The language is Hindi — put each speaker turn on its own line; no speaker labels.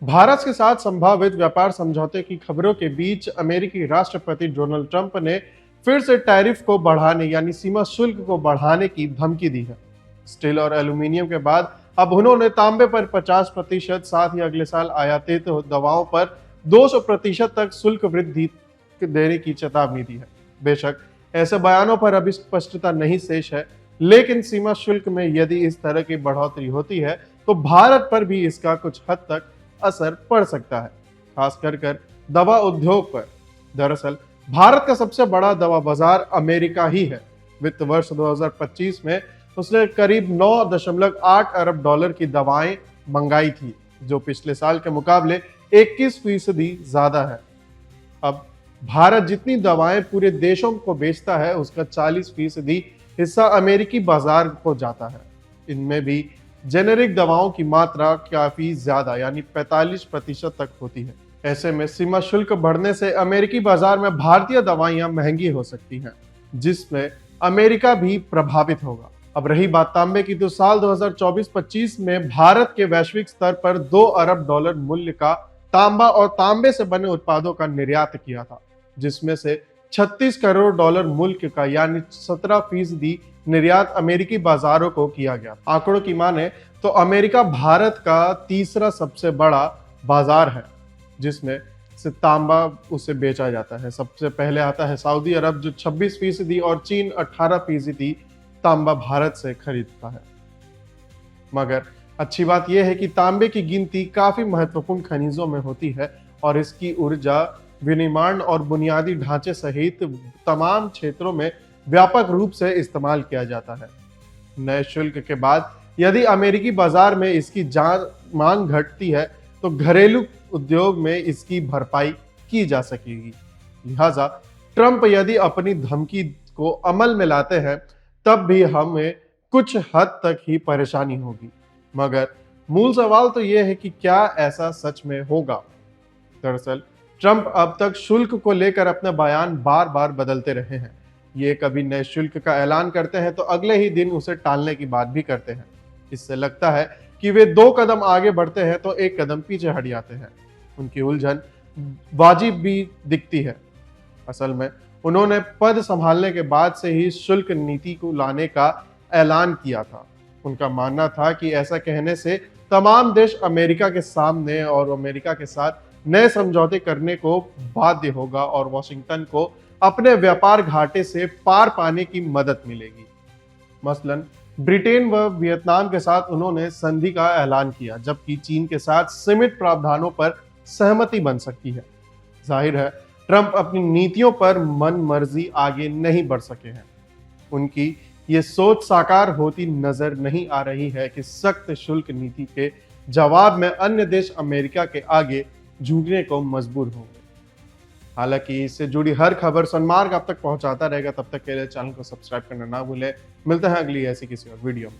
भारत के साथ संभावित व्यापार समझौते की खबरों के बीच अमेरिकी राष्ट्रपति डोनाल्ड ट्रंप ने फिर से टैरिफ को बढ़ाने यानी सीमा शुल्क को बढ़ाने की धमकी दी है। स्टील और एल्यूमिनियम के बाद अब उन्होंने तांबे पर 50%, साथ ही अगले साल आयातित दवाओं पर 200% तक शुल्क वृद्धि देने की चेतावनी दी है। बेशक ऐसे बयानों पर अभी स्पष्टता नहीं शेष है, लेकिन सीमा शुल्क में यदि इस तरह की बढ़ोतरी होती है तो भारत पर भी इसका कुछ हद तक असर पड़ सकता है, खास कर दवा उद्योग पर। दरअसल भारत का सबसे बड़ा दवा बाजार अमेरिका ही है। वित्त वर्ष 2025 में उसने करीब 9.8 अरब डॉलर की दवाएं मंगाई थी, जो पिछले साल के मुकाबले 21% ज्यादा है। अब भारत जितनी दवाएं पूरे देशों को बेचता है, उसका 40% हिस्सा अमेरिकी बाजार को जाता है। इनमें भी जेनेरिक दवाओं की मात्रा काफी ज्यादा यानी 45% तक होती है। ऐसे में सीमा शुल्क बढ़ने से अमेरिकी बाजार में भारतीय दवाइयां महंगी हो सकती हैं, जिसमें अमेरिका भी प्रभावित होगा। अब रही बात तांबे की, तो साल 2024-25 में भारत के वैश्विक स्तर पर 2 अरब डॉलर मूल्य का तांबा और तांबे से बने उत्पादों का निर्यात किया था, जिसमें से 36 करोड़ डॉलर मूल्य का यानी 17% निर्यात अमेरिकी बाजारों को किया गया। आंकड़ों की माने तो अमेरिका भारत का तीसरा सबसे बड़ा बाजार है, जिसमें से तांबा उसे बेचा जाता है। सबसे पहले आता है सऊदी अरब, जो 26% और चीन 18% तांबा भारत से खरीदता है। मगर अच्छी बात यह है कि तांबे की गिनती काफी महत्वपूर्ण खनिजों में होती है और इसकी ऊर्जा, विनिर्माण और बुनियादी ढांचे सहित तमाम क्षेत्रों में व्यापक रूप से इस्तेमाल किया जाता है। नए शुल्क के बाद यदि अमेरिकी बाजार में इसकी मांग घटती है तो घरेलू उद्योग में इसकी भरपाई की जा सकेगी। लिहाजा ट्रंप यदि अपनी धमकी को अमल में लाते हैं तब भी हमें कुछ हद तक ही परेशानी होगी। मगर मूल सवाल तो यह है कि क्या ऐसा सच में होगा। दरअसल ट्रंप अब तक शुल्क को लेकर अपने बयान बार बार बदलते रहे हैं। ये कभी नए शुल्क का ऐलान करते हैं तो अगले ही दिन उसे टालने की बात भी करते हैं। इससे लगता है कि वे 2 कदम आगे बढ़ते हैं तो 1 कदम पीछे हट जाते हैं। उनकी उलझन वाजिब भी दिखती है। असल में उन्होंने पद संभालने के बाद से ही शुल्क नीति को लाने का ऐलान किया था। उनका मानना था कि ऐसा कहने से तमाम देश अमेरिका के सामने और अमेरिका के साथ नए समझौते करने को बाध्य होगा और वॉशिंगटन को अपने व्यापार घाटे से पार पाने की मदद मिलेगी। मसलन ब्रिटेन व वियतनाम के साथ उन्होंने संधि का ऐलान किया, जबकि चीन के साथ सीमित प्रावधानों पर सहमति बन सकती है। जाहिर है ट्रंप अपनी नीतियों पर मन मर्जी आगे नहीं बढ़ सके हैं। उनकी ये सोच साकार होती नजर नहीं आ रही है कि सख्त शुल्क नीति के जवाब में अन्य देश अमेरिका के आगे झुकने को मजबूर होंगे। हालांकि इससे जुड़ी हर खबर सन्मार्ग आप तक पहुंचाता रहेगा। तब तक के लिए चैनल को सब्सक्राइब करना ना भूलें। मिलते हैं अगली ऐसी किसी और वीडियो में।